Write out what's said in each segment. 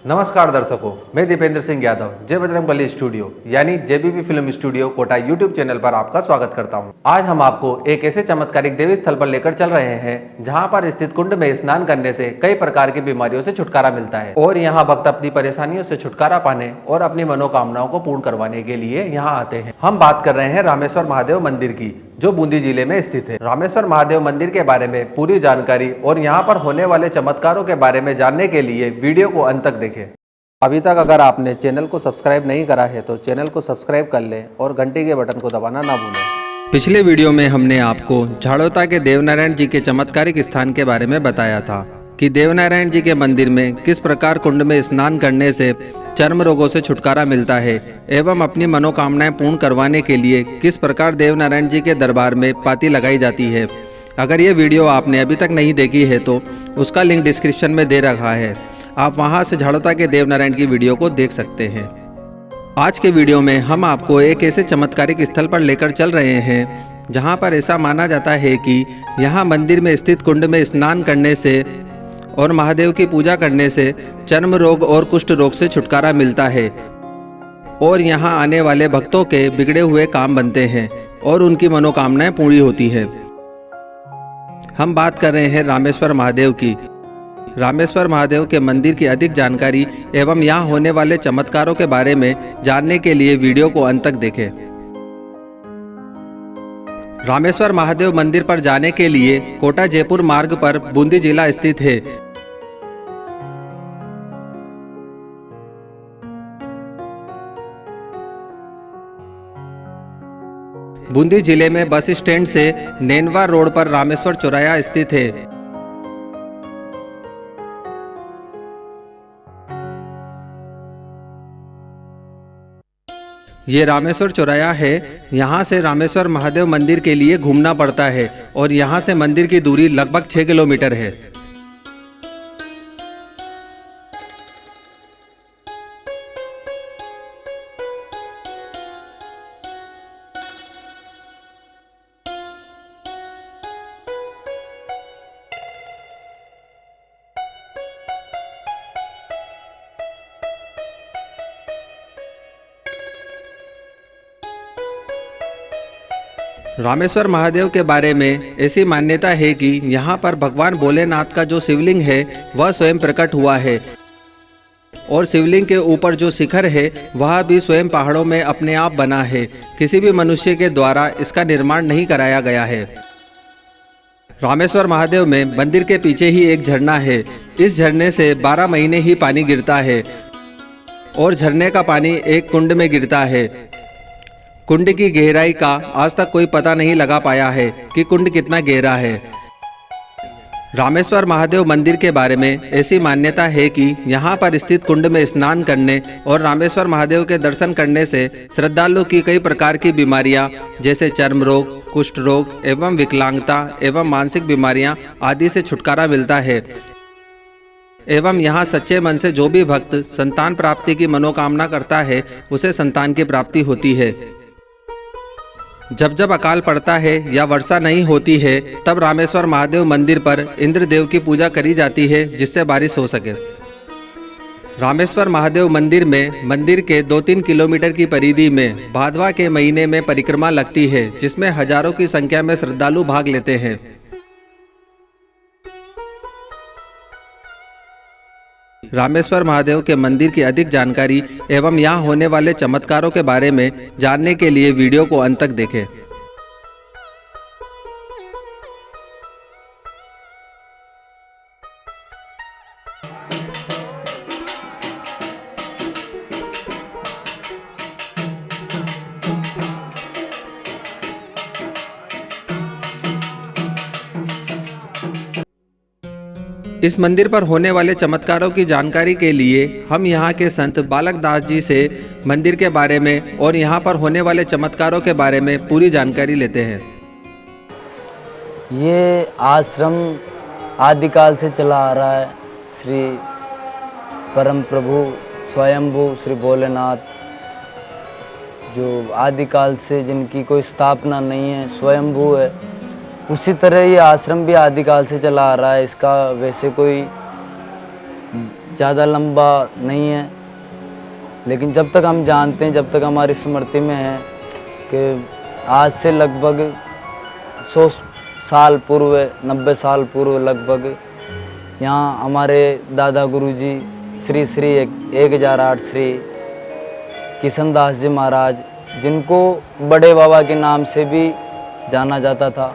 नमस्कार दर्शकों, मैं दीपेंद्र सिंह यादव जय बजरंगबली स्टूडियो यानी JBB film studio Kota YouTube channel पर आपका स्वागत करता हूं। आज हम आपको एक ऐसे चमत्कारिक देवी स्थल पर लेकर चल रहे हैं जहां पर स्थित कुंड में स्नान करने से कई प्रकार की बीमारियों से छुटकारा मिलता है और यहां भक्त अपनी परेशानियों से छुटकारा पाने और अपनी मनोकामनाओं को पूर्ण करवाने के लिए यहाँ आते हैं। हम बात कर रहे हैं रामेश्वर महादेव मंदिर की, जो बूंदी जिले में स्थित है। रामेश्वर महादेव मंदिर के बारे में पूरी जानकारी और यहाँ पर होने वाले चमत्कारों के बारे में जानने के लिए वीडियो को अंत तक देखें। अभी तक अगर आपने चैनल को सब्सक्राइब नहीं करा है तो चैनल को सब्सक्राइब कर लें और घंटी के बटन को दबाना ना भूलें। पिछले वीडियो में हमने आपको झाड़ोता के देवनारायण जी के चमत्कारिक स्थान के बारे में बताया था कि देवनारायण जी के मंदिर में किस प्रकार कुंड में स्नान करने से चर्म रोगों से छुटकारा मिलता है एवं अपनी मनोकामनाएं पूर्ण करवाने के लिए किस प्रकार देवनारायण जी के दरबार में पाती लगाई जाती है। अगर ये वीडियो आपने अभी तक नहीं देखी है तो उसका लिंक डिस्क्रिप्शन में दे रखा है, आप वहां से झाड़ोता के देवनारायण की वीडियो को देख सकते हैं। आज के वीडियो में हम आपको एक ऐसे चमत्कारिक स्थल पर लेकर चल रहे हैं जहां पर ऐसा माना जाता है कि यहां मंदिर में स्थित कुंड में स्नान करने से और महादेव की पूजा करने से चर्म रोग और कुष्ठ रोग से छुटकारा मिलता है और यहां आने वाले भक्तों के बिगड़े हुए काम बनते हैं और उनकी मनोकामनाएं पूरी होती हैं। हम बात कर रहे हैं रामेश्वर महादेव की। रामेश्वर महादेव के मंदिर की अधिक जानकारी एवं यहाँ होने वाले चमत्कारों के बारे में जानने के लिए वीडियो को अंत तक देखें। रामेश्वर महादेव मंदिर पर जाने के लिए कोटा जयपुर मार्ग पर बूंदी जिला स्थित है। बूंदी जिले में बस स्टैंड से नैनवा रोड पर रामेश्वर चौराया स्थित है। ये रामेश्वर चौराया है। यहाँ से रामेश्वर महादेव मंदिर के लिए घूमना पड़ता है और यहाँ से मंदिर की दूरी लगभग 6 किलोमीटर है। रामेश्वर महादेव के बारे में ऐसी मान्यता है कि यहाँ पर भगवान भोलेनाथ का जो शिवलिंग है वह स्वयं प्रकट हुआ है और शिवलिंग के ऊपर जो शिखर है वह भी स्वयं पहाड़ों में अपने आप बना है। किसी भी मनुष्य के द्वारा इसका निर्माण नहीं कराया गया है। रामेश्वर महादेव में मंदिर के पीछे ही एक झरना है। इस झरने से 12 महीने ही पानी गिरता है और झरने का पानी एक कुंड में गिरता है। कुंड की गहराई का आज तक कोई पता नहीं लगा पाया है कि कुंड कितना गहरा है। रामेश्वर महादेव मंदिर के बारे में ऐसी मान्यता है कि यहाँ पर स्थित कुंड में स्नान करने और रामेश्वर महादेव के दर्शन करने से श्रद्धालु की कई प्रकार की बीमारियाँ जैसे चर्म रोग, कुष्ठ रोग एवं विकलांगता एवं मानसिक बीमारियाँ आदि से छुटकारा मिलता है एवं यहाँ सच्चे मन से जो भी भक्त संतान प्राप्ति की मनोकामना करता है उसे संतान की प्राप्ति होती है। जब जब अकाल पड़ता है या वर्षा नहीं होती है तब रामेश्वर महादेव मंदिर पर इंद्रदेव की पूजा करी जाती है जिससे बारिश हो सके। रामेश्वर महादेव मंदिर में मंदिर के 2-3 किलोमीटर की परिधि में भादवा के महीने में परिक्रमा लगती है जिसमें हजारों की संख्या में श्रद्धालु भाग लेते हैं। रामेश्वर महादेव के मंदिर की अधिक जानकारी एवं यहाँ होने वाले चमत्कारों के बारे में जानने के लिए वीडियो को अंत तक देखें। इस मंदिर पर होने वाले चमत्कारों की जानकारी के लिए हम यहाँ के संत बालक दास जी से मंदिर के बारे में और यहाँ पर होने वाले चमत्कारों के बारे में पूरी जानकारी लेते हैं। ये आश्रम आदिकाल से चला आ रहा है। श्री परम प्रभु स्वयंभू श्री भोलेनाथ जो आदिकाल से जिनकी कोई स्थापना नहीं है, स्वयंभू है, उसी तरह ये आश्रम भी आदिकाल से चला आ रहा है। इसका वैसे कोई ज़्यादा लंबा नहीं है, लेकिन जब तक हम जानते हैं, जब तक हमारी स्मृति में है कि आज से लगभग 100 साल पूर्व, 90 साल पूर्व लगभग यहाँ हमारे दादा गुरुजी श्री श्री 1008 श्री किशन दास जी महाराज, जिनको बड़े बाबा के नाम से भी जाना जाता था,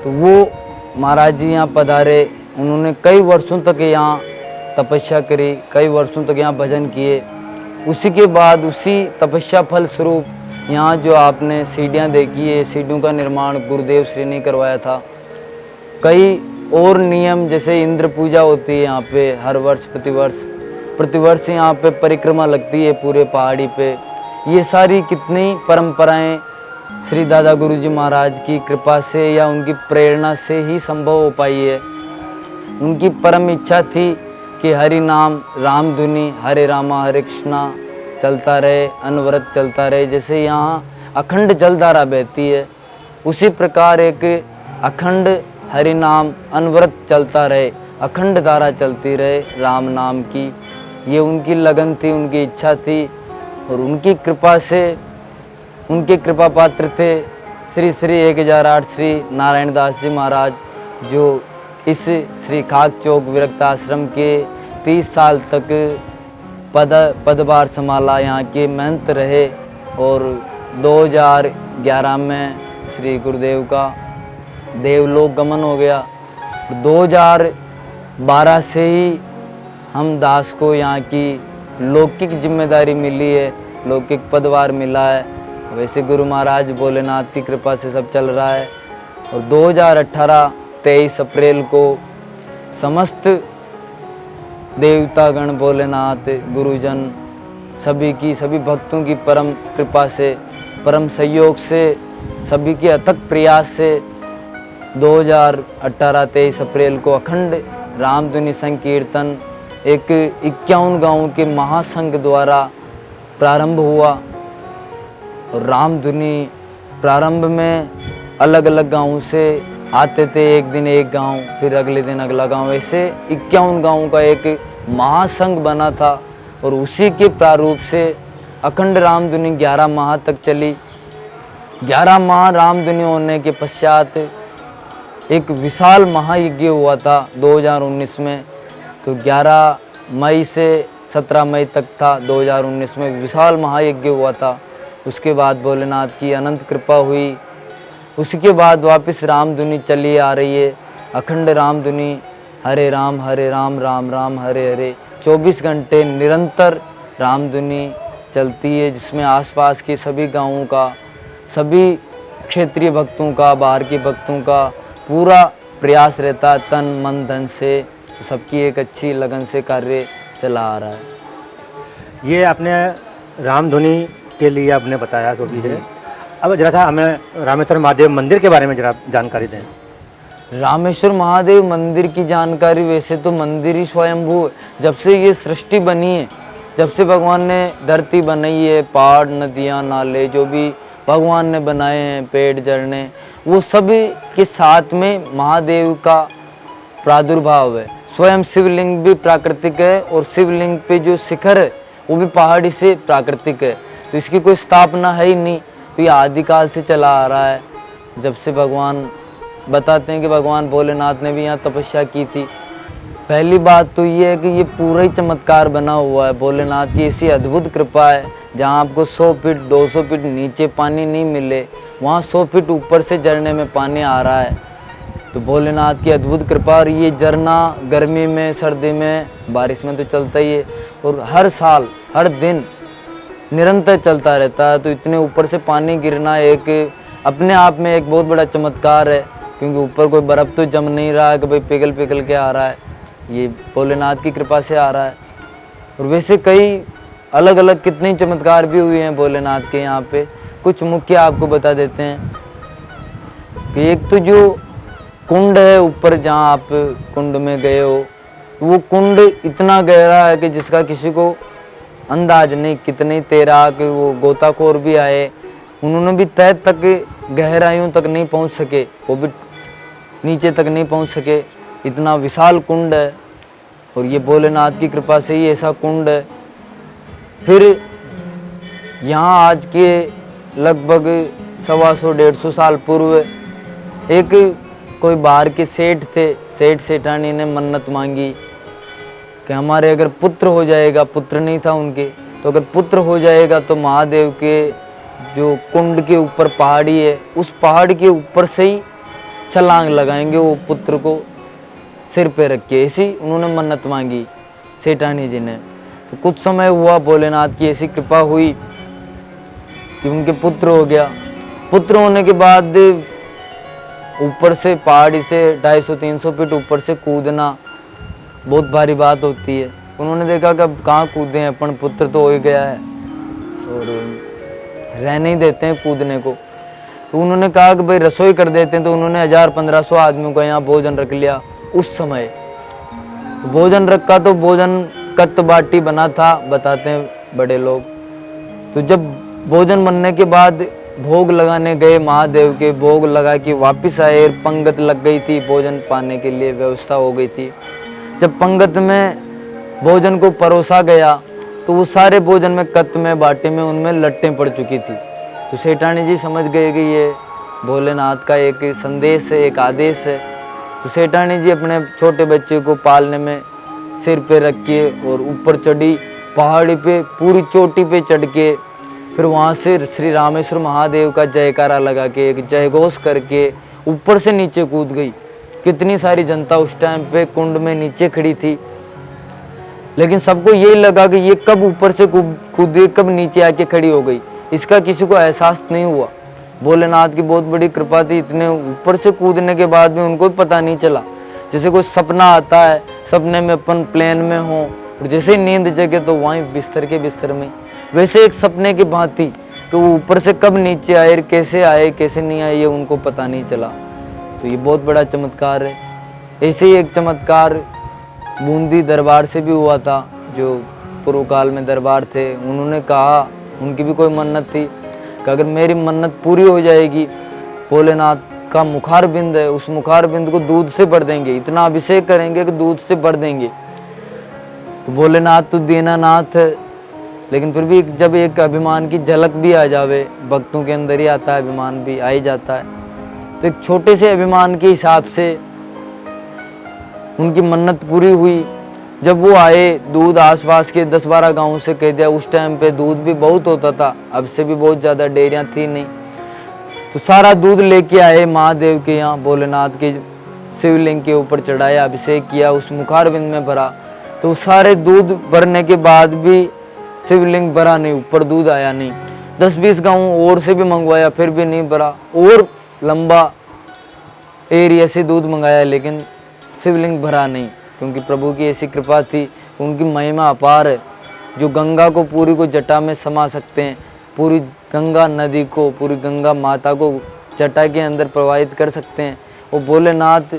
तो वो महाराज जी यहाँ पधारे। उन्होंने कई वर्षों तक यहाँ तपस्या करी, कई वर्षों तक यहाँ भजन किए। उसी के बाद उसी तपस्या फल स्वरूप यहाँ जो आपने सीढ़ियाँ देखी है, सीढ़ियों का निर्माण गुरुदेव श्री ने करवाया था। कई और नियम, जैसे इंद्र पूजा होती है यहाँ पे हर वर्ष, प्रतिवर्ष यहाँ पे परिक्रमा लगती है पूरे पहाड़ी पे। ये सारी कितनी परंपराएं श्री दादा गुरुजी महाराज की कृपा से या उनकी प्रेरणा से ही संभव हो पाई है। उनकी परम इच्छा थी कि हरि नाम राम धुनी हरे रामा हरे कृष्णा चलता रहे, अनवरत चलता रहे। जैसे यहाँ अखंड जलधारा बहती है, उसी प्रकार एक अखंड हरि नाम अनवरत चलता रहे, अखंड धारा चलती रहे राम नाम की। ये उनकी लगन थी, उनकी इच्छा थी, और उनकी कृपा से, उनके कृपा पात्र थे श्री श्री 1008 श्री नारायण दास जी महाराज, जो इस श्री खाक चौक विरक्त आश्रम के 30 साल तक पदभार संभाला, यहाँ के महंत रहे। और 2011 में श्री गुरुदेव का देवलोक गमन हो गया। 2012 से ही हम दास को यहाँ की लौकिक जिम्मेदारी मिली है, लौकिक पदभार मिला है। वैसे गुरु महाराज भोलेनाथ की कृपा से सब चल रहा है। और 2018 23 अप्रैल को समस्त देवतागण, भोलेनाथ, गुरुजन, सभी भक्तों की परम कृपा से, परम सहयोग से, सभी के अथक प्रयास से 2018-23 अप्रैल को अखंड रामधुनी संकीर्तन एक 51 गाँव के महासंघ द्वारा प्रारंभ हुआ। और रामधुनी प्रारंभ में अलग अलग गाँव से आते थे, एक दिन एक गांव, फिर अगले दिन अगला गांव, ऐसे 51 गाँव का एक महासंघ बना था। और उसी के प्रारूप से अखंड रामधुनी 11 माह तक चली। 11 माह रामधुनी होने के पश्चात एक विशाल महायज्ञ हुआ था 2019 में। तो 11 मई से 17 मई तक था 2019 में विशाल महायज्ञ हुआ था। उसके बाद भोलेनाथ की अनंत कृपा हुई। उसके बाद वापस रामधुनी चली आ रही है, अखंड रामधुनी हरे राम राम राम हरे हरे 24 घंटे निरंतर रामधुनी चलती है, जिसमें आसपास के सभी गांवों का, सभी क्षेत्रीय भक्तों का, बाहर के भक्तों का पूरा प्रयास रहता है तन मन धन से। सबकी एक अच्छी लगन से कार्य चला आ रहा है। ये आपने रामधुनी के लिए आपने बताया छोटी से। अब जरा सा हमें रामेश्वर महादेव मंदिर के बारे में जरा जानकारी दें। रामेश्वर महादेव मंदिर की जानकारी, वैसे तो मंदिर ही स्वयंभू है। जब से ये सृष्टि बनी है, जब से भगवान ने धरती बनाई है, पहाड़, नदियाँ, नाले जो भी भगवान ने बनाए हैं, पेड़, झरने, वो सभी के साथ में महादेव का प्रादुर्भाव है। स्वयं शिवलिंग भी प्राकृतिक है, और शिवलिंग पे जो शिखर है वो भी पहाड़ी से प्राकृतिक है। तो इसकी कोई स्थापना है ही नहीं। तो ये आदिकाल से चला आ रहा है। जब से भगवान बताते हैं कि भगवान भोलेनाथ ने भी यहाँ तपस्या की थी। पहली बात तो ये है कि ये पूरा ही चमत्कार बना हुआ है। भोलेनाथ की ऐसी अद्भुत कृपा है, जहाँ आपको 100 फीट 200 फीट नीचे पानी नहीं मिले, वहाँ 100 फीट ऊपर से झरने में पानी आ रहा है। तो भोलेनाथ की अद्भुत कृपा। और ये झरना गर्मी में, सर्दी में, बारिश में तो चलता ही है, और हर साल हर दिन निरंतर चलता रहता है। तो इतने ऊपर से पानी गिरना एक अपने आप में एक बहुत बड़ा चमत्कार है, क्योंकि ऊपर कोई बर्फ़ तो जम नहीं रहा है कि भाई पिघल पिघल के आ रहा है। ये भोलेनाथ की कृपा से आ रहा है। और वैसे कई अलग अलग कितने चमत्कार भी हुए हैं भोलेनाथ के यहाँ पे। कुछ मुख्य आपको बता देते हैं कि एक तो जो कुंड है ऊपर, जहाँ आप कुंड में गए हो, वो कुंड इतना गहरा है कि जिसका किसी को अंदाज नहीं, कितनी तैराक, वो गोताखोर भी आए, उन्होंने भी तह तक गहराइयों तक नहीं पहुंच सके, वो भी नीचे तक नहीं पहुंच सके। इतना विशाल कुंड है। और ये भोलेनाथ की कृपा से ही ऐसा कुंड है। फिर यहाँ आज के लगभग 125-150 साल पूर्व एक कोई बाहर के सेठ थे, सेठ सेठानी ने मन्नत मांगी कि हमारे अगर पुत्र हो जाएगा, पुत्र नहीं था उनके, तो अगर पुत्र हो जाएगा तो महादेव के जो कुंड के ऊपर पहाड़ी है, उस पहाड़ के ऊपर से ही छलांग लगाएंगे वो पुत्र को सिर पे रख के। ऐसी उन्होंने मन्नत मांगी सेठानी जी ने। तो कुछ समय हुआ, भोलेनाथ की ऐसी कृपा हुई कि उनके पुत्र हो गया। पुत्र होने के बाद ऊपर से पहाड़ी से 250-300 फीट ऊपर से कूदना बहुत भारी बात होती है। उन्होंने देखा कि अब कहाँ कूदें, अपन पुत्र तो हो ही गया है और रह नहीं देते हैं कूदने को। तो उन्होंने कहा कि भाई रसोई कर देते हैं। तो उन्होंने 1000-1500 आदमियों का यहाँ भोजन रख लिया। उस समय तो भोजन रखा तो भोजन कत बाटी बना था, बताते हैं बड़े लोग। तो जब भोजन बनने के बाद भोग लगाने गए, महादेव के भोग लगा के वापस आए, पंगत लग गई थी, भोजन पाने के लिए व्यवस्था हो गई थी। जब पंगत में भोजन को परोसा गया तो वो सारे भोजन में कत में बाटी में उनमें लट्टें पड़ चुकी थी। तो सेठानी जी समझ गए कि ये भोलेनाथ का एक संदेश है, एक आदेश है। तो सेठानी जी अपने छोटे बच्चे को पालने में सिर पे रख के और ऊपर चढ़ी, पहाड़ी पे पूरी चोटी पे चढ़ के, फिर वहाँ से श्री रामेश्वर महादेव का जयकारा लगा के, एक जयघोष करके ऊपर से नीचे कूद गई। कितनी सारी जनता उस टाइम पे कुंड में नीचे खड़ी थी, लेकिन सबको यही लगा कि ये कब ऊपर से कूद गई, कब नीचे आके खड़ी हो गई। इसका किसी को एहसास नहीं हुआ। भोलेनाथ की बहुत बड़ी कृपा थी, इतने ऊपर से कूदने के बाद भी उनको पता नहीं चला। जैसे कोई सपना आता है, सपने में अपन प्लेन में हो और जैसे ही नींद जगे तो वहीं बिस्तर के बिस्तर में, वैसे एक सपने की भांति कि वो ऊपर से कब नीचे आए, कैसे नहीं आए, ये उनको पता नहीं चला। तो ये बहुत बड़ा चमत्कार है। ऐसे ही एक चमत्कार बूंदी दरबार से भी हुआ था। जो पूर्व काल में दरबार थे, उन्होंने कहा, उनकी भी कोई मन्नत थी कि अगर मेरी मन्नत पूरी हो जाएगी, भोलेनाथ का मुखार बिंद है, उस मुखार बिंद को दूध से भर देंगे, इतना अभिषेक करेंगे कि दूध से भर देंगे। तो भोलेनाथ तो दीनानाथ है, लेकिन फिर भी जब एक अभिमान की झलक भी आ जावे, भक्तों के अंदर ही आता है, अभिमान भी आ ही जाता है। तो एक छोटे से अभिमान के हिसाब से उनकी मन्नत पूरी हुई। जब वो आए, दूध आसपास के 10-12 गांव से कह दिया। उस टाइम पे दूध भी बहुत होता था, अब से भी बहुत ज़्यादा डेयरियाँ थी नहीं। तो सारा दूध लेके आए महादेव के यहाँ, भोलेनाथ के शिवलिंग के ऊपर चढ़ाया, अभिषेक किया, उस मुखारबिंद में भरा। तो सारे दूध भरने के बाद भी शिवलिंग भरा नहीं, ऊपर दूध आया नहीं। 10-20 गाँव और से भी मंगवाया, फिर भी नहीं भरा। और लंबा एरिया से दूध मंगाया, लेकिन शिवलिंग भरा नहीं, क्योंकि प्रभु की ऐसी कृपा थी, उनकी महिमा अपार है। जो गंगा को पूरी को जटा में समा सकते हैं, पूरी गंगा नदी को, पूरी गंगा माता को जटा के अंदर प्रवाहित कर सकते हैं, वो भोलेनाथ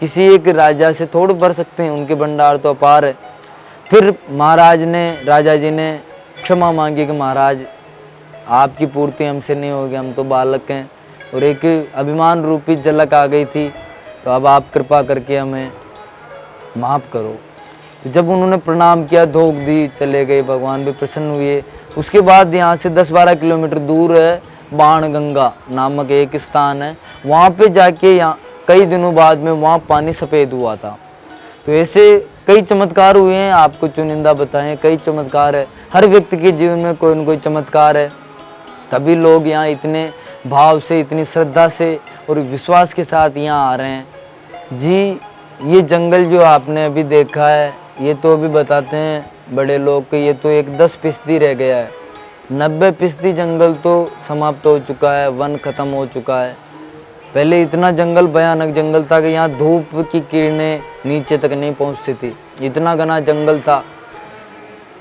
किसी एक राजा से थोड़े भर सकते हैं, उनके भंडार तो अपार है। फिर महाराज ने, राजा जी ने क्षमा मांगी कि महाराज आपकी पूर्ति हमसे नहीं होगी, हम तो बालक हैं, और एक अभिमान रूपी झलक आ गई थी, तो अब आप कृपा करके हमें माफ़ करो। तो जब उन्होंने प्रणाम किया, धोख दी, चले गए, भगवान भी प्रसन्न हुए। उसके बाद यहाँ से 10-12 किलोमीटर दूर है बाणगंगा नामक एक स्थान है, वहाँ पे जाके यहाँ कई दिनों बाद में वहाँ पानी सफ़ेद हुआ था। तो ऐसे कई चमत्कार हुए हैं, आपको चुनिंदा बताएं, कई चमत्कार है। हर व्यक्ति के जीवन में कोई न कोई चमत्कार है, तभी लोग यहाँ इतने भाव से, इतनी श्रद्धा से और विश्वास के साथ यहाँ आ रहे हैं। जी, ये जंगल जो आपने अभी देखा है, ये तो अभी बताते हैं बड़े लोग कि ये तो एक 10% रह गया है। 90% जंगल तो समाप्त हो चुका है, वन खत्म हो चुका है। पहले इतना जंगल, भयानक जंगल था कि यहाँ धूप की किरणें नीचे तक नहीं पहुँचती थी, इतना घना जंगल था।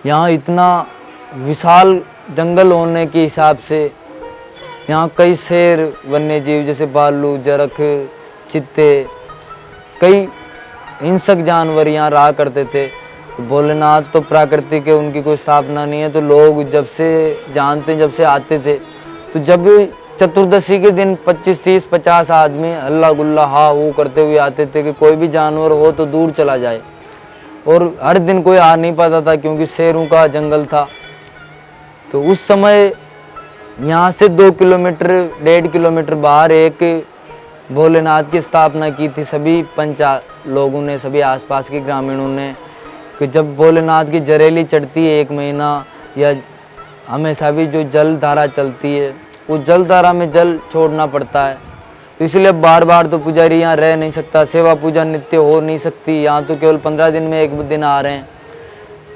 यहाँ इतना विशाल जंगल होने के हिसाब से यहाँ कई शेर, वन्य जीव जैसे भालू, जरख, चित्ते, कई हिंसक जानवर यहाँ रहा करते थे। तो भोलेनाथ तो प्राकृतिक है, उनकी कोई स्थापना नहीं है। तो लोग जब से जानते, जब से आते थे, तो जब चतुर्दशी के दिन 25-30-50 आदमी हल्ला गुल्ला हा वो करते हुए आते थे कि कोई भी जानवर हो तो दूर चला जाए। और हर दिन कोई आ नहीं पाता था क्योंकि शेरों का जंगल था। तो उस समय यहाँ से 2 किलोमीटर 1.5 किलोमीटर बाहर एक भोलेनाथ की स्थापना की थी सभी लोगों ने, सभी आसपास के ग्रामीणों ने, कि जब भोलेनाथ की जरेली चढ़ती है 1 महीना या हमेशा भी जो जल धारा चलती है, उस जल धारा में जल छोड़ना पड़ता है। तो इसलिए बार बार तो पुजारी यहाँ रह नहीं सकता, सेवा पूजा नित्य हो नहीं सकती, यहाँ तो केवल 15 दिन में 1 दिन आ रहे हैं।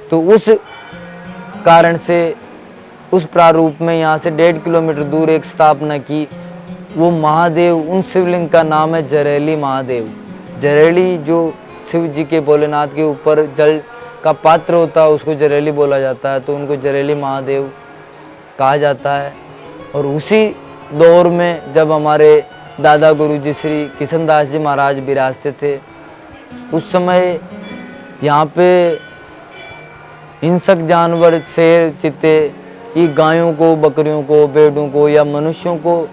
तो उस कारण से उस प्रारूप में यहाँ से 1.5 किलोमीटर दूर एक स्थापना की। वो महादेव, उन शिवलिंग का नाम है जरेली महादेव। जरेली जो शिव जी के, भोलेनाथ के ऊपर जल का पात्र होता है उसको जरेली बोला जाता है, तो उनको जरेली महादेव कहा जाता है। और उसी दौर में जब हमारे दादा गुरुजी श्री किशनदास जी महाराज विराजते थे, उस समय यहाँ पे हिंसक जानवर, शेर, चीते, ये गायों को, बकरियों को, भेड़ों को या मनुष्यों को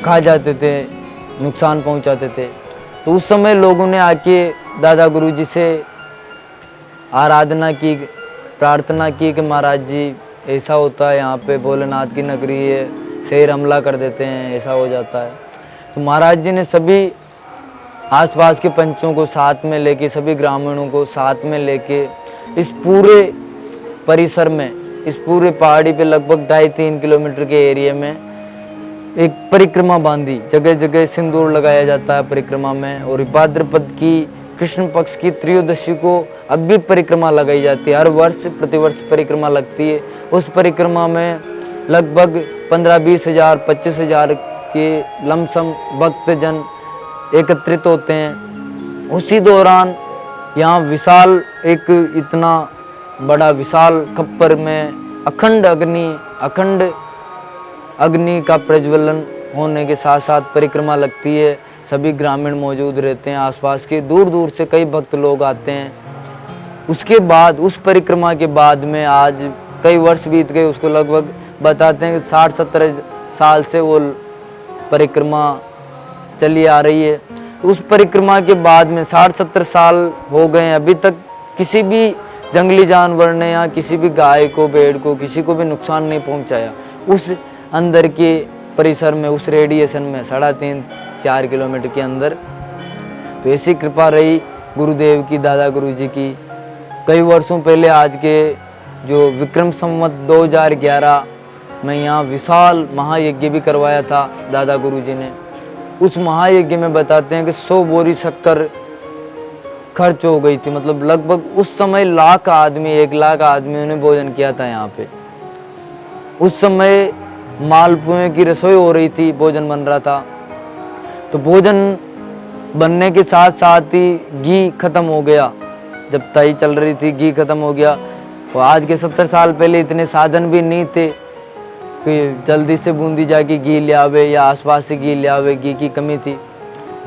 खा जाते थे, नुकसान पहुंचाते थे। तो उस समय लोगों ने आके दादा गुरुजी से आराधना की, प्रार्थना की कि महाराज जी ऐसा होता है, यहाँ पे भोलेनाथ की नगरी है, शेर हमला कर देते हैं, ऐसा हो जाता है। तो महाराज जी ने सभी आसपास के पंचों को साथ में लेके, सभी ग्रामीणों को साथ में लेके इस पूरे परिसर में, इस पूरे पहाड़ी पे लगभग 2.5-3 किलोमीटर के एरिया में एक परिक्रमा बांधी। जगह जगह सिंदूर लगाया जाता है परिक्रमा में, और भाद्रपद की कृष्ण पक्ष की त्रयोदशी को अब भी परिक्रमा लगाई जाती है। हर वर्ष प्रतिवर्ष परिक्रमा लगती है। उस परिक्रमा में लगभग 15-20 हज़ार 25 हज़ार के लमसम भक्तजन एकत्रित होते हैं। उसी दौरान यहाँ विशाल, एक इतना बड़ा विशाल खप्पर में अखंड अग्नि का प्रज्वलन होने के साथ साथ परिक्रमा लगती है। सभी ग्रामीण मौजूद रहते हैं, आसपास के दूर दूर से कई भक्त लोग आते हैं। उसके बाद, उस परिक्रमा के बाद में आज कई वर्ष बीत गए, उसको लगभग बताते हैं कि 60-70 साल से वो परिक्रमा चली आ रही है। उस परिक्रमा के बाद में 60-70 साल हो गए, अभी तक किसी भी जंगली जानवर ने या किसी भी गाय को, भेड़ को, किसी को भी नुकसान नहीं पहुंचाया। उस अंदर के परिसर में, उस रेडिएशन में 3.5-4 किलोमीटर के अंदर। तो ऐसी कृपा रही गुरुदेव की, दादा गुरुजी की। कई वर्षों पहले, आज के जो विक्रम संवत 2011 में यहाँ विशाल महायज्ञ भी करवाया था दादा गुरुजी ने। उस महायज्ञ में बताते हैं कि 100 बोरी शक्कर खर्च हो गई थी। मतलब लगभग उस समय 1 लाख आदमियों ने भोजन किया था यहाँ पे। उस समय मालपुए की रसोई हो रही थी, भोजन बन रहा था। तो भोजन बनने के साथ साथ ही घी खत्म हो गया। जब तई चल रही थी, घी खत्म हो गया। और आज के 70 साल पहले इतने साधन भी नहीं थे कि जल्दी से बूंदी जाके घी ले आवे या आसपास से घी ले आवे। घी की कमी थी।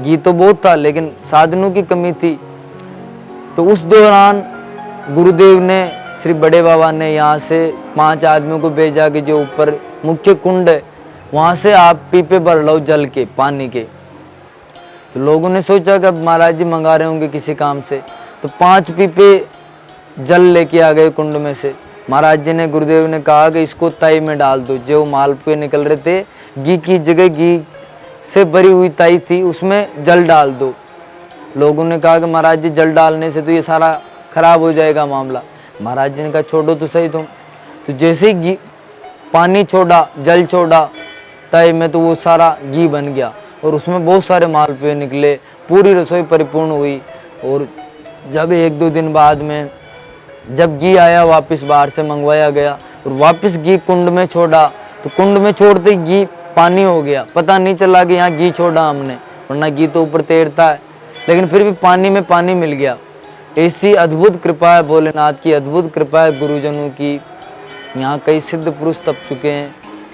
घी तो बहुत था लेकिन साधनों की कमी थी। तो उस दौरान गुरुदेव ने, श्री बड़े बाबा ने यहाँ से 5 आदमियों को भेजा कि जो ऊपर मुख्य कुंड है वहाँ से आप पीपे भर लो जल के, पानी के। तो लोगों ने सोचा कि अब महाराज जी मंगा रहे होंगे किसी काम से, तो 5 पीपे जल लेके आ गए कुंड में से। महाराज जी ने, गुरुदेव ने कहा कि इसको तई में डाल दो। जो मालपुए निकल रहे थे, घी की जगह घी से भरी हुई तई थी, उसमें जल डाल दो। लोगों ने कहा कि महाराज जी जल डालने से तो ये सारा खराब हो जाएगा मामला। महाराज जी ने कहा छोड़ो तो सही तुम। तो जैसे ही पानी छोड़ा, जल छोड़ा तय में, तो वो सारा घी बन गया और उसमें बहुत सारे मालपुए निकले। पूरी रसोई परिपूर्ण हुई। और जब 1-2 दिन बाद में जब घी आया, वापस बाहर से मंगवाया गया और वापस घी कुंड में छोड़ा, तो कुंड में छोड़ते ही घी पानी हो गया। पता नहीं चला कि यहाँ घी छोड़ा हमने, वरना घी तो ऊपर तैरता है, लेकिन फिर भी पानी में पानी मिल गया। ऐसी अद्भुत कृपा है भोलेनाथ की, अद्भुत कृपा है गुरुजनों की। यहाँ कई सिद्ध पुरुष तप चुके हैं।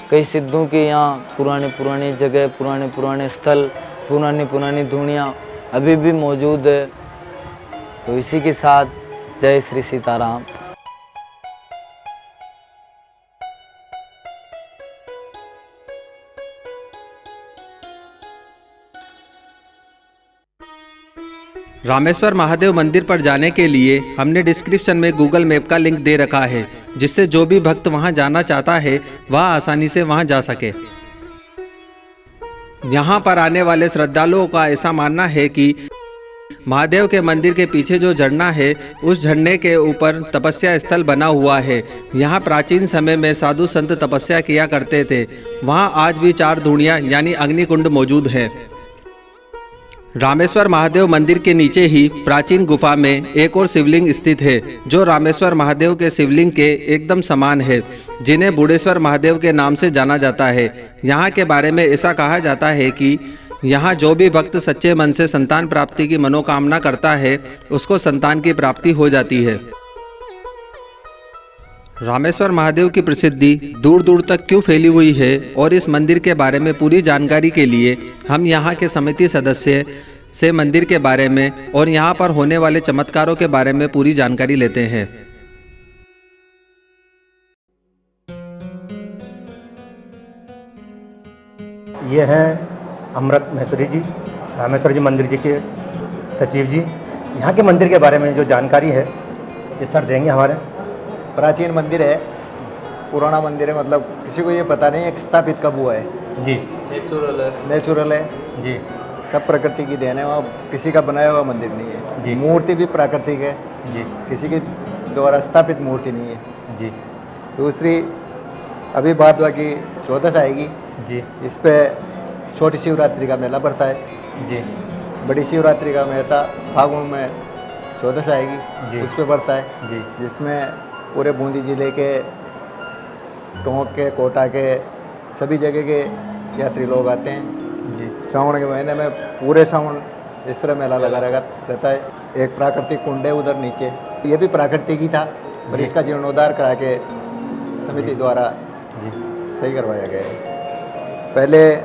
कई सिद्धों के यहाँ पुराने जगह, पुराने स्थल, पुरानी धुनियाँ अभी भी मौजूद है। तो इसी के साथ जय श्री सीताराम। रामेश्वर महादेव मंदिर पर जाने के लिए हमने डिस्क्रिप्शन में गूगल मैप का लिंक दे रखा है, जिससे जो भी भक्त वहां जाना चाहता है वह आसानी से वहां जा सके। यहाँ पर आने वाले श्रद्धालुओं का ऐसा मानना है कि महादेव के मंदिर के पीछे जो झरना है, उस झरने के ऊपर तपस्या स्थल बना हुआ है। यहाँ प्राचीन समय में साधु संत तपस्या किया करते थे। वहाँ आज भी 4 धूणियाँ यानी अग्निकुंड मौजूद हैं। रामेश्वर महादेव मंदिर के नीचे ही प्राचीन गुफा में एक और शिवलिंग स्थित है, जो रामेश्वर महादेव के शिवलिंग के एकदम समान है, जिन्हें बुढ़ेश्वर महादेव के नाम से जाना जाता है। यहाँ के बारे में ऐसा कहा जाता है कि यहाँ जो भी भक्त सच्चे मन से संतान प्राप्ति की मनोकामना करता है, उसको संतान की प्राप्ति हो जाती है। रामेश्वर महादेव की प्रसिद्धि दूर दूर तक क्यों फैली हुई है और इस मंदिर के बारे में पूरी जानकारी के लिए हम यहाँ के समिति सदस्य से मंदिर के बारे में और यहाँ पर होने वाले चमत्कारों के बारे में पूरी जानकारी लेते हैं। ये हैं अमृत महेश्वरी जी, रामेश्वर जी मंदिर जी के सचिव जी। यहाँ के मंदिर के बारे में जो जानकारी है ये सर देंगे हमारे। प्राचीन मंदिर है, पुराना मंदिर है, मतलब किसी को ये पता नहीं है कि स्थापित कब हुआ है। जी नेचुरल है जी, सब प्रकृति की देन है, वहाँ किसी का बनाया हुआ मंदिर नहीं है। जी। मूर्ति भी प्राकृतिक है जी किसी के द्वारा स्थापित मूर्ति नहीं है। जी दूसरी अभी बात हुआ कि 14 आएगी, जी इस पे छोटी शिवरात्रि का मेला पड़ता है। जी बड़ी शिवरात्रि का मेला फागुन में 14 आएगी, जी। उस पे पड़ता है, जी जिसमें पूरे बूंदी जिले के, टोंक के, कोटा के सभी जगह के यात्री लोग आते हैं। जी सावन के महीने में पूरे सावन इस तरह मेला लगा रहता है। एक प्राकृतिक कुंड है उधर नीचे, ये भी प्राकृतिक ही था, पर जी। इसका जीर्णोद्धार करा के समिति द्वारा जी सही करवाया गया है। पहले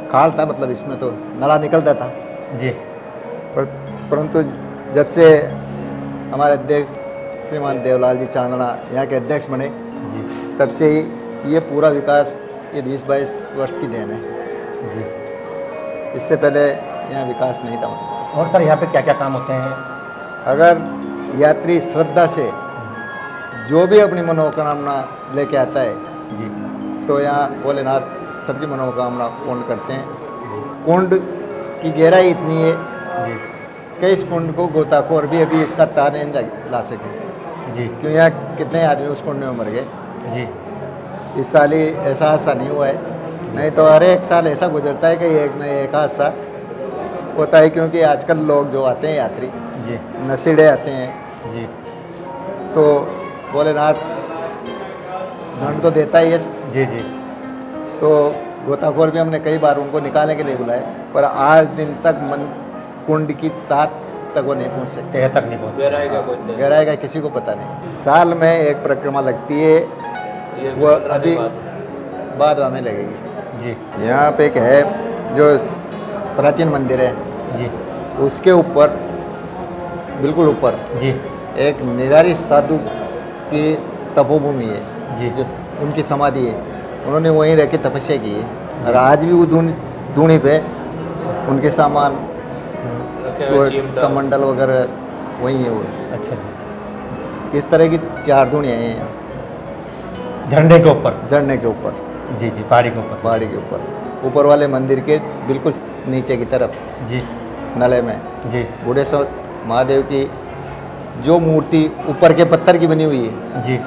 खाल था, मतलब इसमें तो नाला निकलता था, जी परंतु जब से हमारे अध्यक्ष श्रीमान देवलाल जी चांदना यहाँ के अध्यक्ष बने, जी तब से ही ये पूरा विकास ये 20-22 वर्ष की देन है। जी। इससे पहले यहाँ विकास नहीं था। और सर यहाँ पे क्या क्या काम होते हैं? अगर यात्री श्रद्धा से जो भी अपनी मनोकामना लेके आता है, जी तो यहाँ भोलेनाथ सबकी मनोकामना पूर्ण करते हैं। कुंड की गहराई इतनी है जी कि इस कुंड को गोताखोर भी अभी इसका तार नहीं ला सके, जी क्यों यहाँ कितने आदमी उस कुंड में मर गए। जी इस साल ही ऐसा हादसा नहीं हुआ है, नहीं तो हर एक साल ऐसा गुजरता है कि एक न एक हादसा होता है, क्योंकि आजकल लोग जो आते हैं यात्री जी नशेड़े आते हैं, जी तो भोलेनाथ दंड तो देता ही है। जी जी तो गोताखोर भी हमने कई बार उनको निकालने के लिए बुलाए, पर आज दिन तक कुंड की ताक तक वो नहीं पहुँच सकते। तह तक नहीं पहुँचे। गहराई का किसी को पता नहीं। साल में एक परिक्रमा लगती है, वो अभी बाद में लगेगी। जी यहाँ पे एक है जो प्राचीन मंदिर है, जी उसके ऊपर बिल्कुल ऊपर जी एक निरारी साधु की तपोभूमि है, जी जो उनकी समाधि है, उन्होंने वहीं रह के तपस्या की है। और आज भी वो धूनी पे उनके सामान कमंडल वगैरह वहीं है वो। अच्छा जी। इस तरह की 4 धूनियाँ हैं यहाँ झंडे के ऊपर? झरने के ऊपर, जी जी, पहाड़ी के ऊपर। पहाड़ी के ऊपर वाले मंदिर के बिल्कुल नीचे की तरफ जी नले में जी बुढ़ेश्वर महादेव की जो मूर्ति ऊपर के पत्थर की बनी हुई है, जी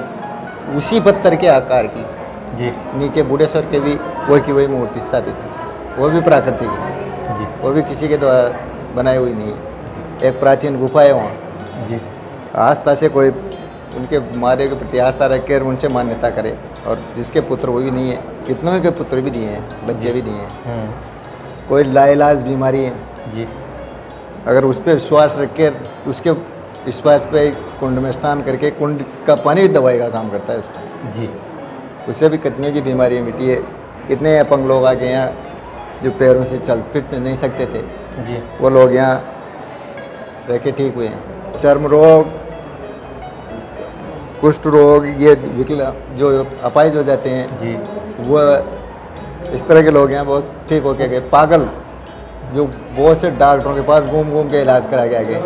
उसी पत्थर के आकार की जी नीचे बुढ़ेश्वर के भी वही की वही मूर्ति स्थापित है। वो भी प्राकृतिक है, जी वो भी किसी के द्वारा बनाई हुई नहीं है। एक प्राचीन गुफा है वहाँ, जी आस्था से कोई उनके महादेव के प्रति आस्था रख कर उनसे मान्यता करे, और जिसके पुत्र वो भी नहीं है, कितनों के पुत्र भी दिए हैं, बच्चे भी दिए हैं। कोई लाइलाज बीमारी है, जी अगर उस पर विश्वास रख कर उसके विश्वास पे कुंड में स्नान करके कुंड का पानी भी दवाई का काम करता है उसका, जी उससे भी कितनी की बीमारियाँ मिटी है। कितने अपंग लोग आके यहाँ जो पैरों से चल फिर नहीं सकते थे, जी वो लोग यहाँ रह के ठीक हुए हैं। चर्म रोग, कुष्ठ रोग, ये विकलांग जो अपाहिज हो जाते हैं, जी वो इस तरह के लोग हैं, वो ठीक होके गए। पागल जो बहुत से डॉक्टरों के पास घूम घूम के इलाज करा के आगे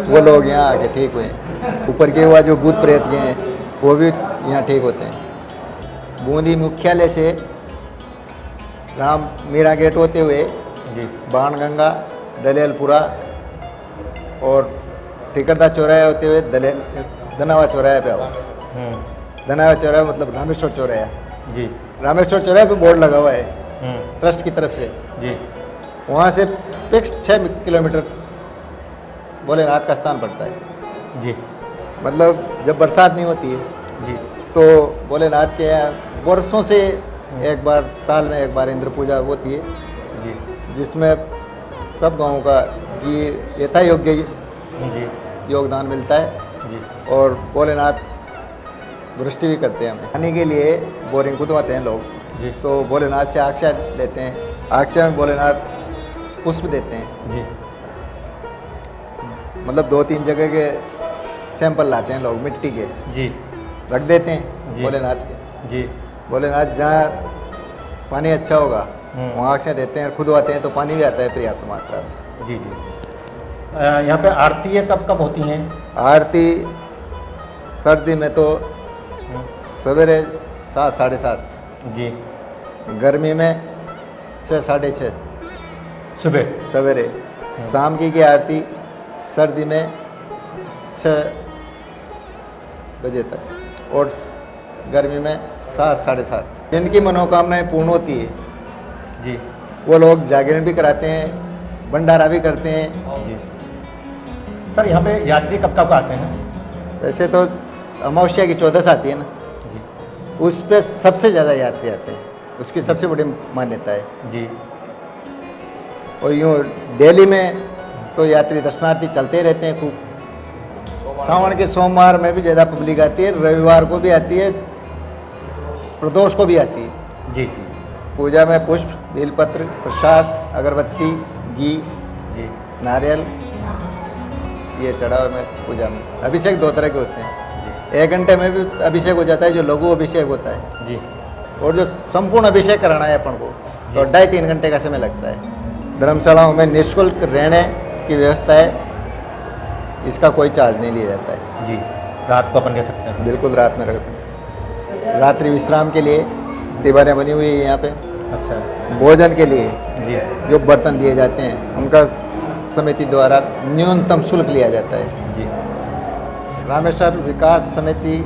वो लोग यहाँ आके ठीक हुए हैं। ऊपर के हुआ जो भूत प्रेत के हैं वो भी यहाँ ठीक होते हैं। बूंदी मुख्यालय से राम मीरा गेट होते हुए जी बाणगंगा, दलेलपुरा और टिकरदा चौराया होते हुए धनावा चौराया पे आओ। धनावा चौराया मतलब रामेश्वर चौराया। जी रामेश्वर चौराहे पे बोर्ड लगा हुआ है ट्रस्ट की तरफ से। जी वहाँ से फिक्स 6 किलोमीटर भोलेनाथ का स्थान पड़ता है। जी मतलब जब बरसात नहीं होती है जी तो भोलेनाथ के यहाँ वर्षों से एक बार, साल में एक बार इंद्र पूजा होती है, जी जिसमें सब गाँवों का ये यथा योग्य जी योगदान मिलता है। जी और भोलेनाथ वृष्टि भी करते हैं हमें। खाने के लिए बोरिंग खुदवाते हैं लोग, जी तो भोलेनाथ से अक्षय लेते हैं। अक्षय में भोलेनाथ पुष्प देते हैं। जी मतलब 2-3 जगह के सैंपल लाते हैं लोग मिट्टी के, जी रख देते हैं जी। भोलेनाथ के। जी भोलेनाथ जहाँ पानी अच्छा होगा वहाँ अक्षय देते हैं, खुदवाते हैं तो पानी भी आता है पर्याप्त मात्रा में। जी जी यहाँ पे आरती कब कब होती हैं? आरती सर्दी में तो सवेरे 7 साढ़े 7, जी गर्मी में 6 साढ़े 6 सुबह। सवेरे। शाम की आरती सर्दी में 6 बजे तक और गर्मी में 7 साढ़े 7। जिनकी मनोकामनाएं पूर्ण होती है जी वो लोग जागरण भी कराते हैं, भंडारा भी करते हैं। जी सर यहाँ पे यात्री कब कब आते हैं? वैसे तो अमावस्या की 14 आती है ना, जी उस पर सबसे ज़्यादा यात्री आते हैं, उसकी सबसे बड़ी मान्यता है। जी और यूँ दिल्ली में तो यात्री दर्शनार्थी चलते ही रहते हैं खूब। सावन के सोमवार में भी ज़्यादा पब्लिक आती है, रविवार को भी आती है, प्रदोष को भी आती है। जी जी पूजा में पुष्प, बेलपत्र, प्रसाद, अगरबत्ती, घी, जी नारियल ये चढ़ा हुआ में पूजा में। अभिषेक 2 तरह के होते हैं। 1 घंटे में भी अभिषेक हो जाता है, जो लघु अभिषेक होता है, जी और जो संपूर्ण अभिषेक कराना है अपन को तो 2.5-3 घंटे का समय लगता है। धर्मशालाओं में निःशुल्क रहने की व्यवस्था है, इसका कोई चार्ज नहीं लिया जाता है। जी रात को अपन कह सकते हैं? बिल्कुल रात में रख सकते हैं। रात्रि विश्राम के लिए दीवारें बनी हुई है यहाँ पे। अच्छा भोजन के लिए जी जो बर्तन दिए जाते हैं उनका समिति द्वारा न्यूनतम शुल्क लिया जाता है। जी रामेश्वर विकास समिति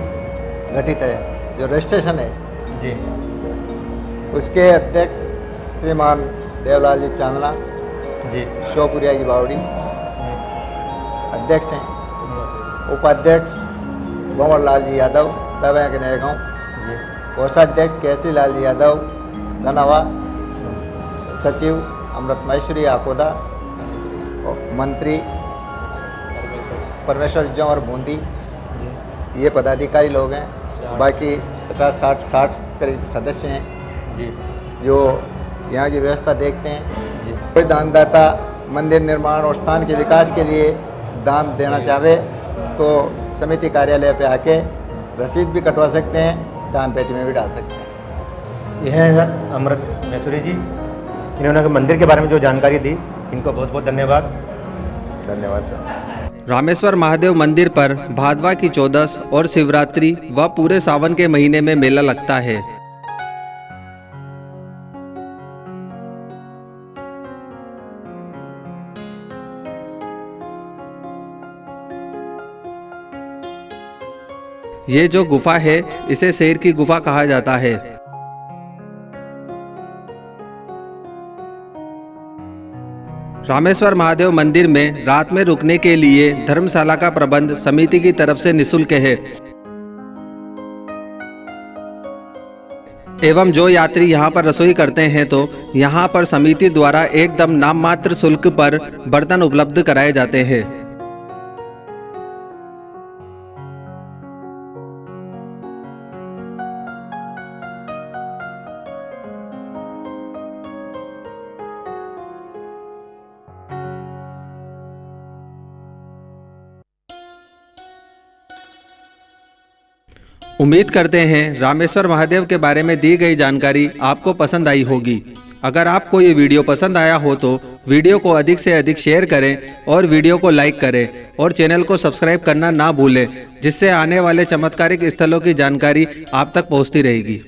गठित है, जो रजिस्ट्रेशन है जी उसके अध्यक्ष श्रीमान देवलाल जी चांदना जी शोपुरिया की बावड़ी अध्यक्ष हैं। उपाध्यक्ष भंवर लाल जी यादव दबया के नए गाँव, जी कोषाध्यक्ष केसरी लाल जी यादव धनावा, सचिव अमृत महेश्वरी आकोदा, और मंत्री परमेश्वर जौहर बूंदी, ये पदाधिकारी लोग हैं। बाकी 50-60 करीब सदस्य हैं जी जो यहाँ की व्यवस्था देखते हैं। जी कोई दानदाता मंदिर निर्माण और स्थान के विकास के लिए दान देना चाहे तो समिति कार्यालय पे आके रसीद भी कटवा सकते हैं, दान पेटी में भी डाल सकते हैं। यह है अमृत महेश्वरी जी, इन्होंने मंदिर के बारे में जो जानकारी दी, इनको बहुत बहुत धन्यवाद। धन्यवाद सर। रामेश्वर महादेव मंदिर पर भादवा की 14 और शिवरात्रि व पूरे सावन के महीने में मेला लगता है। ये जो गुफा है इसे शेर की गुफा कहा जाता है। रामेश्वर महादेव मंदिर में रात में रुकने के लिए धर्मशाला का प्रबंध समिति की तरफ से निःशुल्क है एवं जो यात्री यहाँ पर रसोई करते हैं तो यहाँ पर समिति द्वारा एकदम नाम मात्र शुल्क पर बर्तन उपलब्ध कराए जाते हैं। उम्मीद करते हैं रामेश्वर महादेव के बारे में दी गई जानकारी आपको पसंद आई होगी। अगर आपको ये वीडियो पसंद आया हो तो वीडियो को अधिक से अधिक शेयर करें और वीडियो को लाइक करें और चैनल को सब्सक्राइब करना ना भूलें, जिससे आने वाले चमत्कारिक स्थलों की जानकारी आप तक पहुंचती रहेगी।